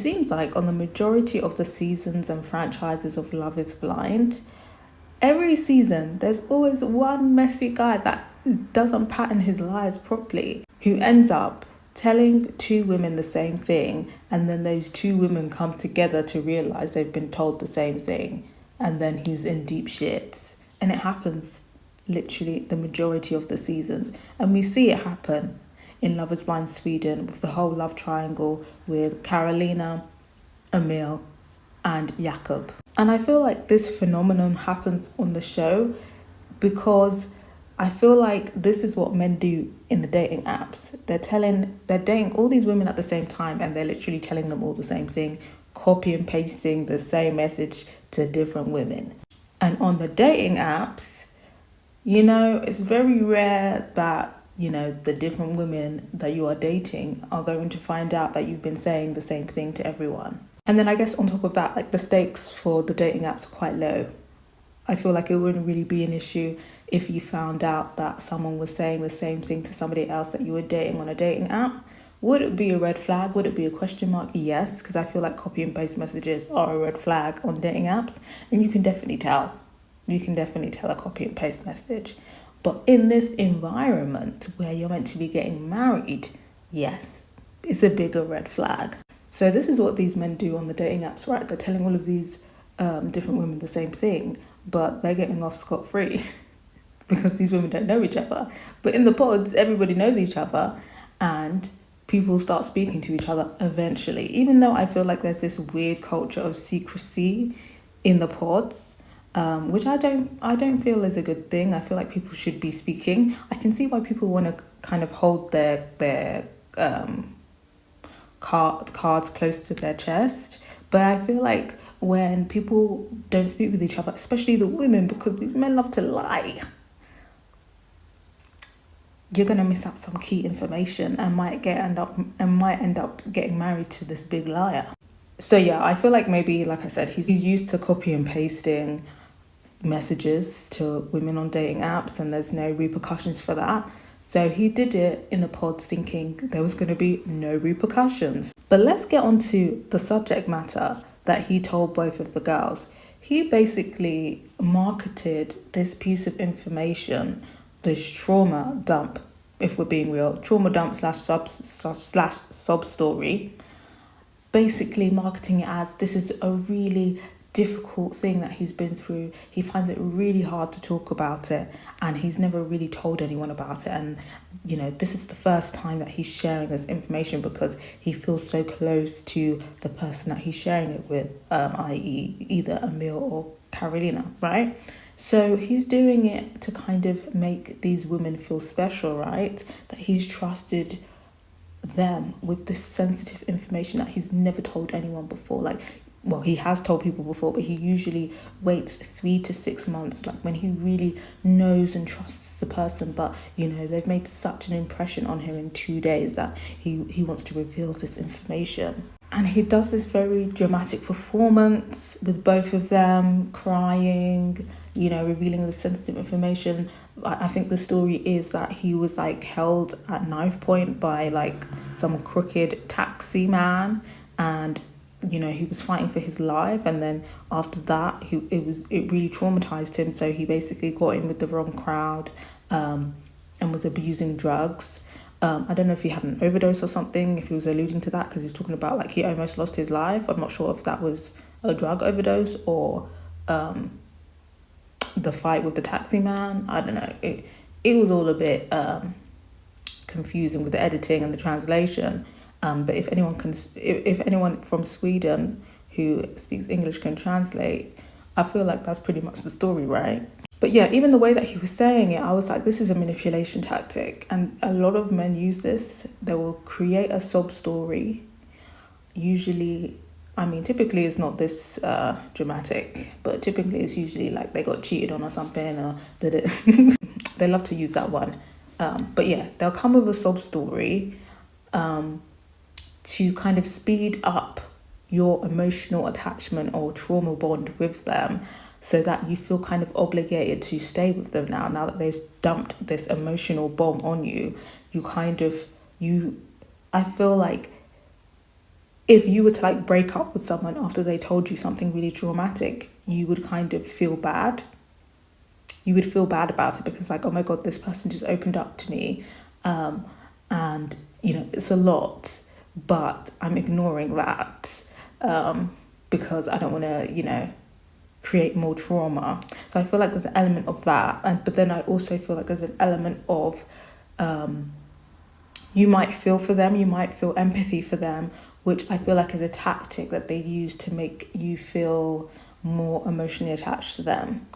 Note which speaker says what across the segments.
Speaker 1: seems like on the majority of the seasons and franchises of Love is Blind, every season there's always one messy guy that doesn't pattern his lies properly, who ends up telling two women the same thing, and then those two women come together to realize they've been told the same thing, and then he's in deep shit. And it happens literally the majority of the seasons, and we see it happen in Love is Blind Sweden with the whole love triangle with Carolina, Emil, and Jakob. And I feel like this phenomenon happens on the show because I feel like this is what men do in the dating apps. They're dating all these women at the same time, and they're literally telling them all the same thing, copy and pasting the same message to different women. And on the dating apps, it's very rare that, the different women that you are dating are going to find out that you've been saying the same thing to everyone. And then I guess on top of that, like, the stakes for the dating apps are quite low. I feel like it wouldn't really be an issue if you found out that someone was saying the same thing to somebody else that you were dating on a dating app. Would it be a red flag? Would it be a question mark? Yes, because I feel like copy and paste messages are a red flag on dating apps, and you can definitely tell. You can definitely tell a copy and paste message. But in this environment where you're meant to be getting married, yes, it's a bigger red flag. So this is what these men do on the dating apps, right? They're telling all of these different women the same thing, but they're getting off scot-free because these women don't know each other. But in the pods, everybody knows each other, and people start speaking to each other eventually. Even though I feel like there's this weird culture of secrecy in the pods, which I don't feel is a good thing. I feel like people should be speaking. I can see why people want to kind of hold their cards close to their chest, but I feel like when people don't speak with each other, especially the women, because these men love to lie, you're gonna miss out some key information and might end up getting married to this big liar. So yeah, I feel like maybe, like I said, he's used to copy and pasting messages to women on dating apps, and there's no repercussions for that. So he did it in the pods thinking there was going to be no repercussions. But let's get on to the subject matter that he told both of the girls. He basically marketed this piece of information, this trauma dump, if we're being real, trauma dump slash sob story, basically marketing it as this is a really difficult thing that he's been through. He finds it really hard to talk about it, and he's never really told anyone about it. And this is the first time that he's sharing this information because he feels so close to the person that he's sharing it with, i.e. either Emil or Carolina, right? So he's doing it to kind of make these women feel special, right? That he's trusted them with this sensitive information that he's never told anyone before. He has told people before, but he usually waits 3 to 6 months, like when he really knows and trusts the person. But they've made such an impression on him in 2 days that he wants to reveal this information. And he does this very dramatic performance with both of them crying, revealing the sensitive information. I think the story is that he was held at knife point by some crooked taxi man, and he was fighting for his life, and then after that it really traumatized him, so he basically got in with the wrong crowd and was abusing drugs. I don't know if he had an overdose or something, if he was alluding to that, because he's talking about he almost lost his life. I'm not sure if that was a drug overdose or the fight with the taxi man. I don't know, it was all a bit confusing with the editing and the translation. But if anyone from Sweden who speaks English can translate, I feel like that's pretty much the story, right? But yeah, even the way that he was saying it, I was like, this is a manipulation tactic. And a lot of men use this. They will create a sob story. Usually, typically it's not this dramatic, but typically it's usually they got cheated on or something, or they love to use that one. But yeah, they'll come with a sob story to kind of speed up your emotional attachment or trauma bond with them, so that you feel kind of obligated to stay with them now that they've dumped this emotional bomb on you. I feel like if you were to like break up with someone after they told you something really traumatic, you would kind of feel bad. You would feel bad about it because like, oh my God, this person just opened up to me. And, you know, it's a lot, but I'm ignoring that because I don't want to, you know, create more trauma. So I feel like there's an element of that. But then I also feel like there's an element of you might feel for them, you might feel empathy for them, which I feel like is a tactic that they use to make you feel more emotionally attached to them.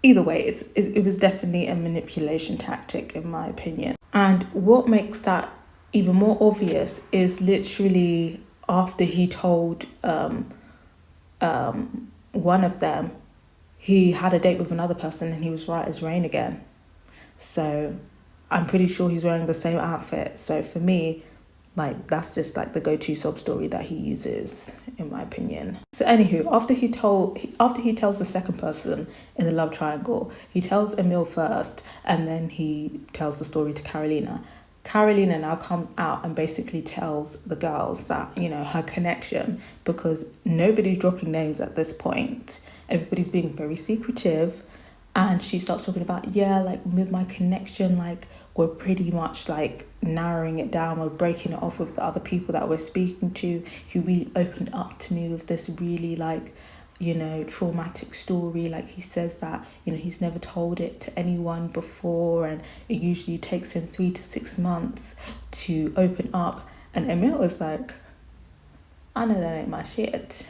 Speaker 1: Either way, it was definitely a manipulation tactic, in my opinion. And what makes that even more obvious is literally after he told one of them he had a date with another person and he was right as rain again. So I'm pretty sure he's wearing the same outfit. So for me, like, that's just like the go-to sob story that he uses, in my opinion. So anywho, after he tells the second person in the love triangle, he tells Emil first, and then he tells the story to Carolina. Carolina now comes out and basically tells the girls that, you know, her connection, because nobody's dropping names at this point. Everybody's being very secretive. And she starts talking about, yeah, like with my connection, like we're pretty much like narrowing it down. We're breaking it off with the other people that we're speaking to who really opened up to me with this really like, you know, traumatic story. Like he says that, you know, he's never told it to anyone before, and it usually takes him 3 to 6 months to open up. And Emil was like, I know that ain't my shit.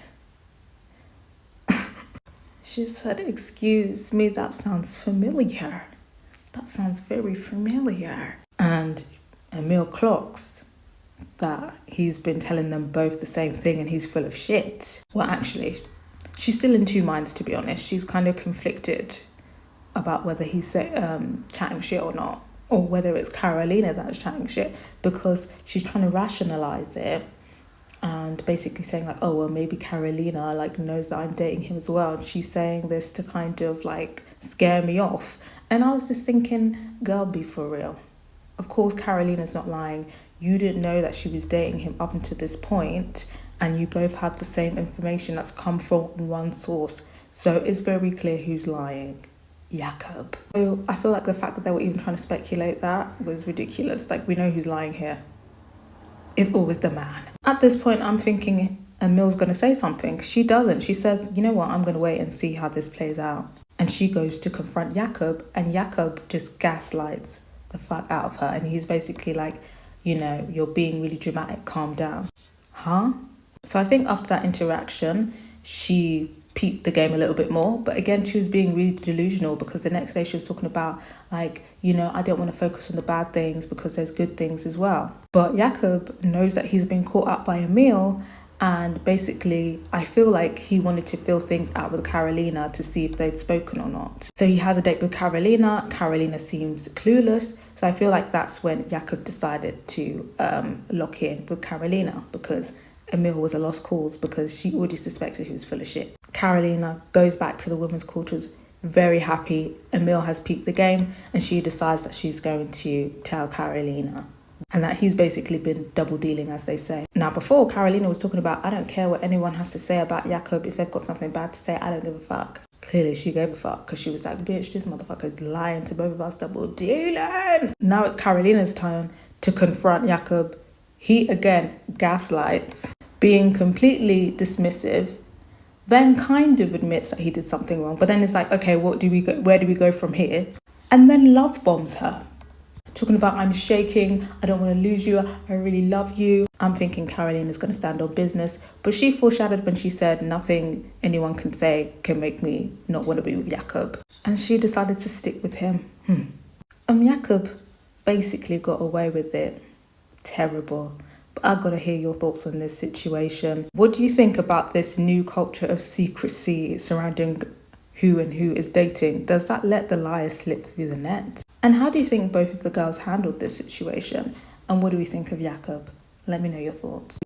Speaker 1: She said, excuse me, that sounds familiar. That sounds very familiar. And Emil clocks that he's been telling them both the same thing and he's full of shit. Well, actually, she's still in two minds, to be honest. She's kind of conflicted about whether he's chatting shit or not, or whether it's Carolina that's chatting shit, because she's trying to rationalize it and basically saying like, oh, well, maybe Carolina like knows that I'm dating him as well. And she's saying this to kind of like scare me off. And I was just thinking, girl, be for real. Of course, Carolina's not lying. You didn't know that she was dating him up until this point, and you both had the same information that's come from one source. So it's very clear who's lying. Jakob. So I feel like the fact that they were even trying to speculate that was ridiculous. Like, we know who's lying here. It's always the man. At this point, I'm thinking Emil's going to say something. She doesn't. She says, you know what, I'm going to wait and see how this plays out. And she goes to confront Jakob, and Jakob just gaslights the fuck out of her. And he's basically like, you know, you're being really dramatic, calm down. Huh? So I think after that interaction, she peeped the game a little bit more. But again, she was being really delusional, because the next day she was talking about like, you know, I don't want to focus on the bad things because there's good things as well. But Jakob knows that he's been caught up by Emil, and basically I feel like he wanted to feel things out with Carolina to see if they'd spoken or not. So he has a date with Carolina. Carolina seems clueless. So I feel like that's when Jakob decided to lock in with Carolina, because Emil was a lost cause, because she already suspected he was full of shit. Carolina goes back to the women's quarters very happy. Emil has peeped the game, and she decides that she's going to tell Carolina, and that he's basically been double dealing, as they say. Now, before, Carolina was talking about, I don't care what anyone has to say about Jakob. If they've got something bad to say, I don't give a fuck. Clearly, she gave a fuck, because she was like, bitch, this motherfucker's lying to both of us, double dealing. Now it's Carolina's turn to confront Jakob. He again gaslights, being completely dismissive, then kind of admits that he did something wrong. But then it's like, okay, where do we go from here? And then love bombs her. Talking about, I'm shaking, I don't want to lose you, I really love you. I'm thinking Carolina's going to stand on business. But she foreshadowed when she said, nothing anyone can say can make me not want to be with Jakob. And she decided to stick with him. Jakob basically got away with it. Terrible. But I've got to hear your thoughts on this situation. What do you think about this new culture of secrecy surrounding who and who is dating? Does that let the liars slip through the net? And how do you think both of the girls handled this situation? And what do we think of Jakob? Let me know your thoughts.